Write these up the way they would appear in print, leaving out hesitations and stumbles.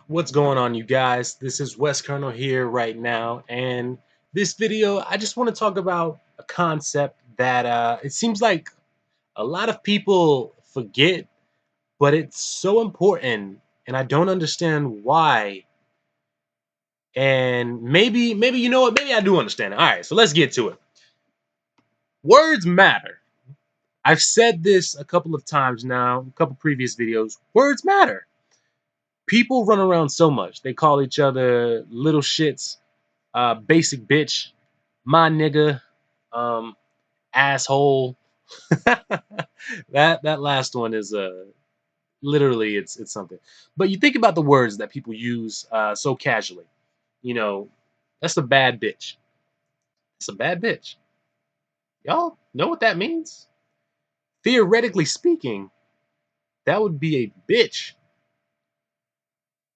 What's going on, you guys? This is West Colonel here right now, and this video I just want to talk about a concept that it seems like a lot of people forget, but it's so important, and I don't understand why. And maybe you know what? Maybe I do understand it. All right, so let's get to it. Words matter. I've said this a couple of times now, a couple previous videos. Words matter. People run around so much. They call each other little shits, basic bitch, my nigga, um, asshole. that last one is literally it's something. But you think about the words that people use so casually. You know, that's a bad bitch. It's a bad bitch. Y'all know what that means? Theoretically speaking, that would be a bitch,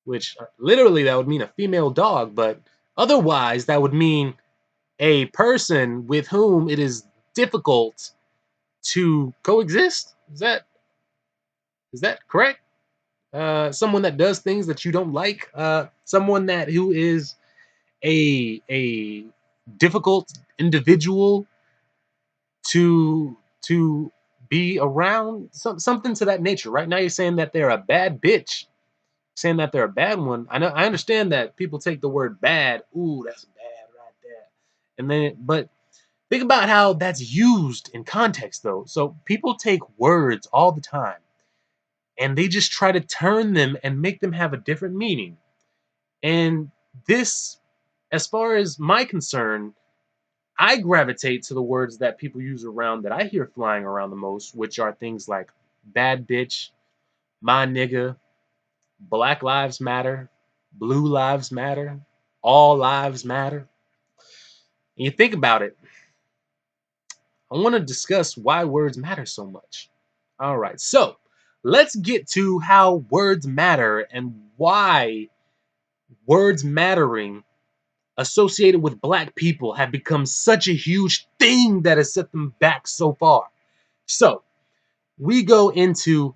which literally that would mean a female dog, but otherwise that would mean a person with whom it is difficult to coexist. Is that correct? Someone that does things that you don't like. Someone that who is a difficult individual to be around. Something to that nature. Right now, you're saying that they're a bad bitch. Saying that they're a bad one. I understand that people take the word bad. Ooh, that's bad right there. And then, but think about how that's used in context, though. So people take words all the time and they just try to turn them and make them have a different meaning. And this, as far as my concern, I gravitate to the words that people use around that I hear flying around the most, which are things like bad bitch, my nigga, Black Lives Matter, Blue Lives Matter, all lives matter. And you think about it, I want to discuss why words matter so much. All right, so let's get to how words matter and why words mattering associated with black people have become such a huge thing that has set them back so far. So we go into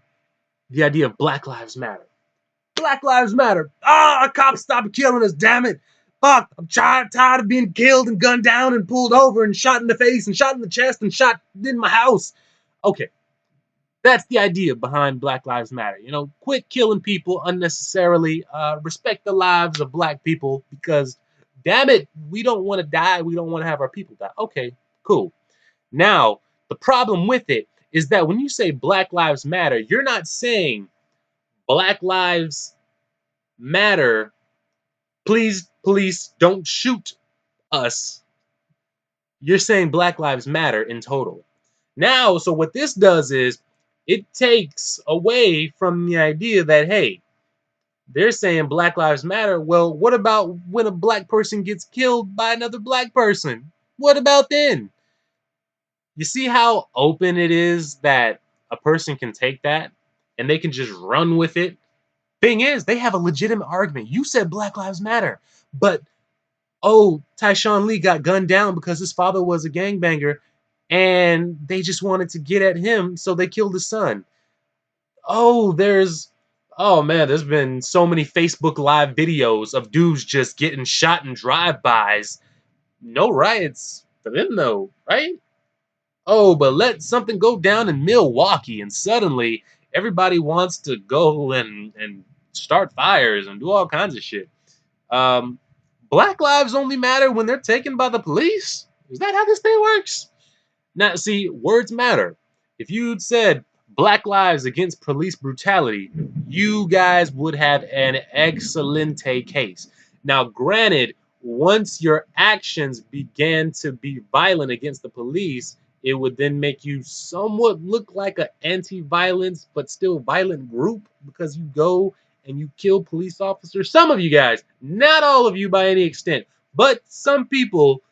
the idea of Black Lives Matter. Black Lives Matter. Ah, cops stop killing us, damn it. Fuck, I'm tired of being killed and gunned down and pulled over and shot in the face and shot in the chest and shot in my house. Okay, that's the idea behind Black Lives Matter. You know, quit killing people unnecessarily. Respect the lives of black people because, damn it, we don't want to die. We don't want to have our people die. Okay, cool. Now, the problem with it is that when you say Black Lives Matter, you're not saying Black Lives Matter. Please, police, don't shoot us. You're saying Black Lives Matter in total. Now, so what this does is it takes away from the idea that, hey, they're saying Black Lives Matter. Well, what about when a black person gets killed by another black person? What about then? You see how open it is that a person can take that and they can just run with it? Thing is, they have a legitimate argument. You said Black Lives Matter, but oh, Tyshawn Lee got gunned down because his father was a gangbanger and they just wanted to get at him, so they killed his son. Oh, oh man, there's been so many Facebook Live videos of dudes just getting shot in drive-bys. No riots for them though, right? Oh, but let something go down in Milwaukee and suddenly everybody wants to go and start fires and do all kinds of shit. Um, Black lives only matter when they're taken by the police? Is that how this thing works? Now, see, words matter. If you'd said Black lives against police brutality, you guys would have an excelente case. Now, granted, once your actions began to be violent against the police, it would then make you somewhat look like an anti-violence but still violent group because you go and you kill police officers. Some of you guys, not all of you by any extent, but some people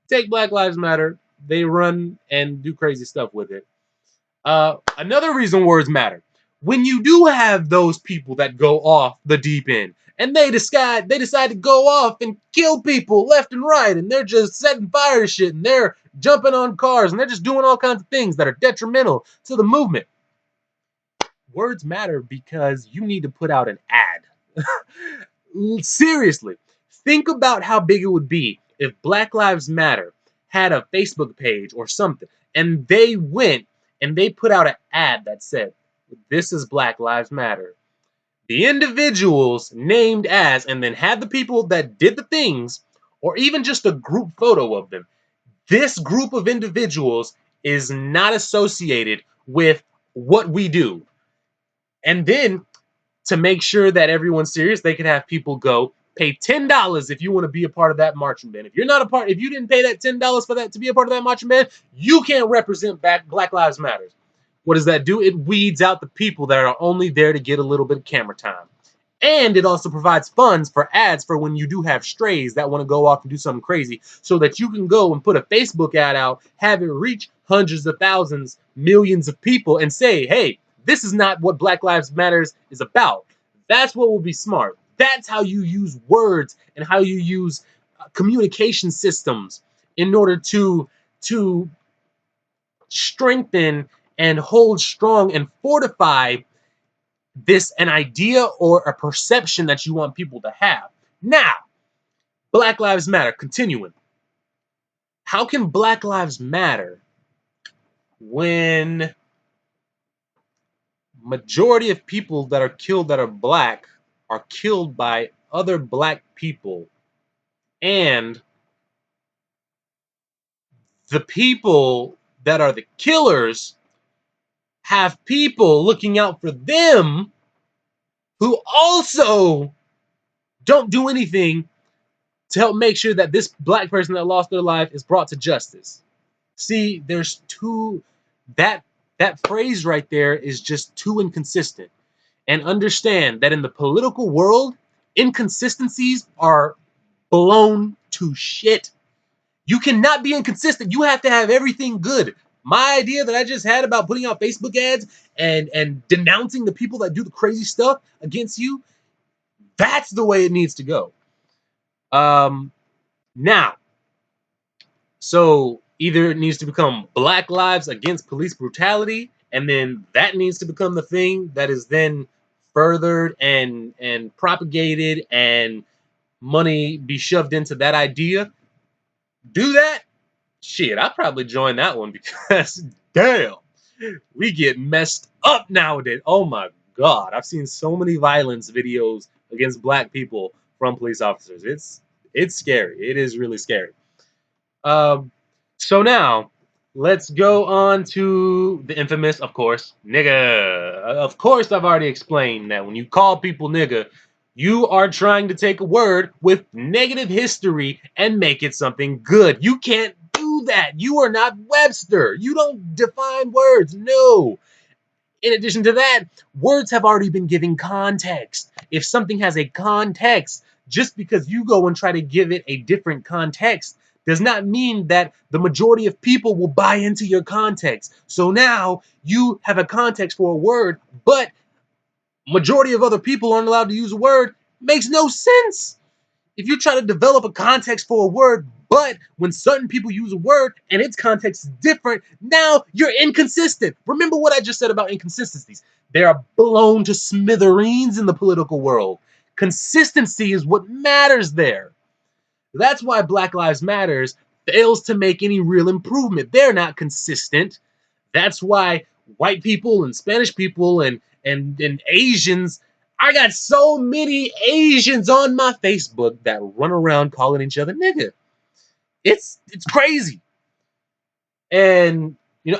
take Black Lives Matter, they run and do crazy stuff with it. Another reason words matter. When you do have those people that go off the deep end and they decide to go off and kill people left and right and they're just setting fire to shit and they're jumping on cars and they're just doing all kinds of things that are detrimental to the movement. Words matter because you need to put out an ad. Seriously, think about how big it would be if Black Lives Matter had a Facebook page or something, and they went and they put out an ad that said, "This is Black Lives Matter." The individuals named as, and then had the people that did the things, or even just a group photo of them. This group of individuals is not associated with what we do. And then to make sure that everyone's serious, they could have people go pay $10 if you want to be a part of that marching band. If you're not a part, if you didn't pay that $10 for that to be a part of that marching band, you can't represent Black Lives Matter. What does that do? It weeds out the people that are only there to get a little bit of camera time. And it also provides funds for ads for when you do have strays that want to go off and do something crazy, so that you can go and put a Facebook ad out, have it reach hundreds of thousands, millions of people, and say, hey, this is not what Black Lives Matters is about. That's what will be smart. That's how you use words and how you use communication systems in order to strengthen and hold strong and fortify this an idea or a perception that you want people to have. Now, Black Lives Matter, continuing. How can Black Lives Matter when majority of people that are killed that are black are killed by other black people, and the people that are the killers have people looking out for them who also don't do anything to help make sure that this black person that lost their life is brought to justice? See, there's two, that that phrase right there is just too inconsistent. And understand that in the political world, inconsistencies are blown to shit. You cannot be inconsistent. You have to have everything good. My idea that I just had about putting out Facebook ads and denouncing the people that do the crazy stuff against you, that's the way it needs to go. Now, so either it needs to become Black Lives Against Police Brutality, and then that needs to become the thing that is then furthered and propagated, and money be shoved into that idea. Do that? Shit, I'd probably join that one because damn, we get messed up nowadays. Oh my god, I've seen so many violence videos against black people from police officers. It's scary. It is really scary. Um, so now let's go on to the infamous, of course, nigga. Of course, I've already explained that when you call people nigga, you are trying to take a word with negative history and make it something good. You can't do that. You are not Webster. You don't define words. No. In addition to that, words have already been given context. If something has a context, just because you go and try to give it a different context does not mean that the majority of people will buy into your context. So now you have a context for a word, but majority of other people aren't allowed to use a word. Makes no sense. If you try to develop a context for a word, but when certain people use a word and its context is different, now you're inconsistent. Remember what I just said about inconsistencies. They are blown to smithereens in the political world. Consistency is what matters there. That's why Black Lives Matters fails to make any real improvement. They're not consistent. That's why white people and Spanish people and Asians, I got so many Asians on my Facebook that run around calling each other nigga. It's crazy. And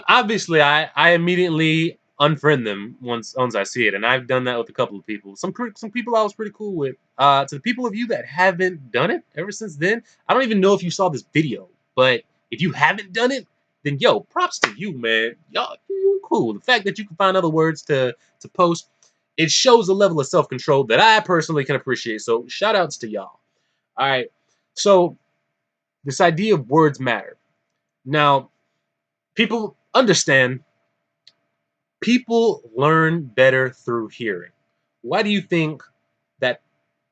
obviously I immediately unfriend them once I see it, and I've done that with a couple of people. Some people I was pretty cool with. To the people of you that haven't done it ever since then, I don't even know if you saw this video, but if you haven't done it, then yo, props to you, man. Y'all, you cool. The fact that you can find other words to post, it shows a level of self-control that I personally can appreciate. So shout outs to y'all. All right. So this idea of words matter. Now, people understand, people learn better through hearing. Why do you think that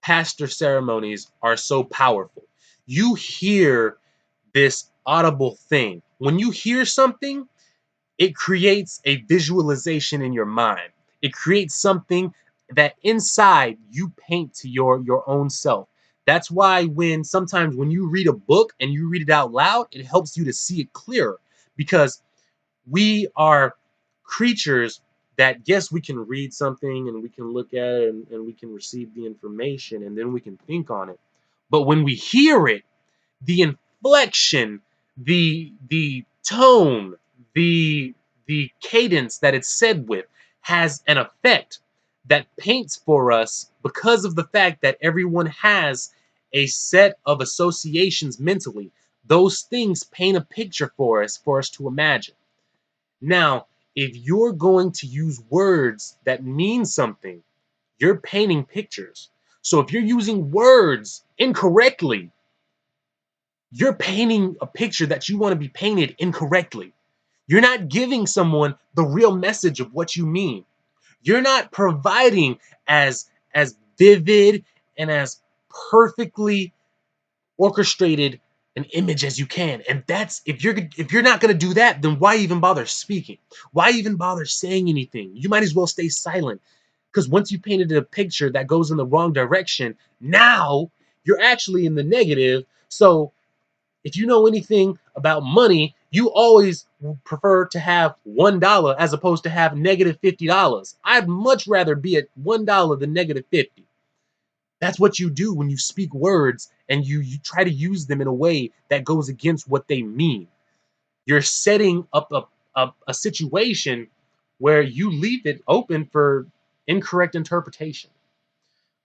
pastor ceremonies are so powerful? You hear this audible thing. When you hear something, it creates a visualization in your mind. It creates something, that inside you paint to your own self. That's why sometimes when you read a book and you read it out loud, it helps you to see it clearer, because we are creatures that, yes, we can read something and we can look at it, and we can receive the information and then we can think on it. But when we hear it, the inflection, the tone, the cadence that it's said with has an effect that paints for us, because of the fact that everyone has a set of associations mentally. Those things paint a picture for us to imagine. Now, if you're going to use words that mean something, you're painting pictures. So if you're using words incorrectly, you're painting a picture that you want to be painted incorrectly. You're not giving someone the real message of what you mean. You're not providing as vivid and as perfectly orchestrated an image as you can. And that's, if you're not going to do that, then why even bother speaking? Why even bother saying anything? You might as well stay silent, because once you painted a picture that goes in the wrong direction, now you're actually in the negative. So if you know anything about money, you always prefer to have $1 as opposed to have -$50. I'd much rather be at $1 than -50. That's what you do when you speak words and you try to use them in a way that goes against what they mean. You're setting up a situation where you leave it open for incorrect interpretation.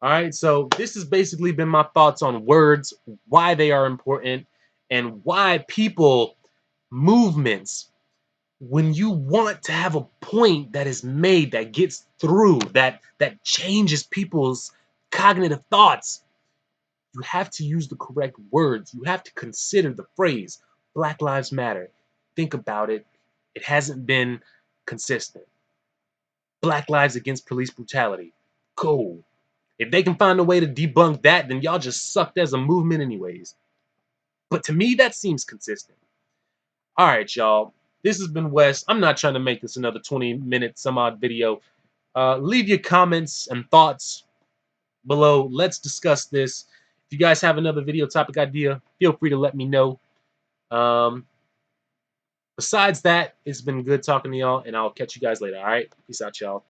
All right, so this has basically been my thoughts on words, why they are important, and why people, movements, when you want to have a point that is made, that gets through, that changes people's cognitive thoughts, you have to use the correct words. You have to consider the phrase Black Lives Matter. Think about it. It hasn't been consistent. Black Lives Against Police Brutality. Cool. If they can find a way to debunk that, then y'all just sucked as a movement anyways. But to me, that seems consistent. All right, y'all. This has been Wes. I'm not trying to make this another 20-minute some odd video. Leave your comments and thoughts below. Let's discuss this. If you guys have another video topic idea, feel free to let me know. Um, besides that, it's been good talking to y'all, and I'll catch you guys later. All right? Peace out, y'all.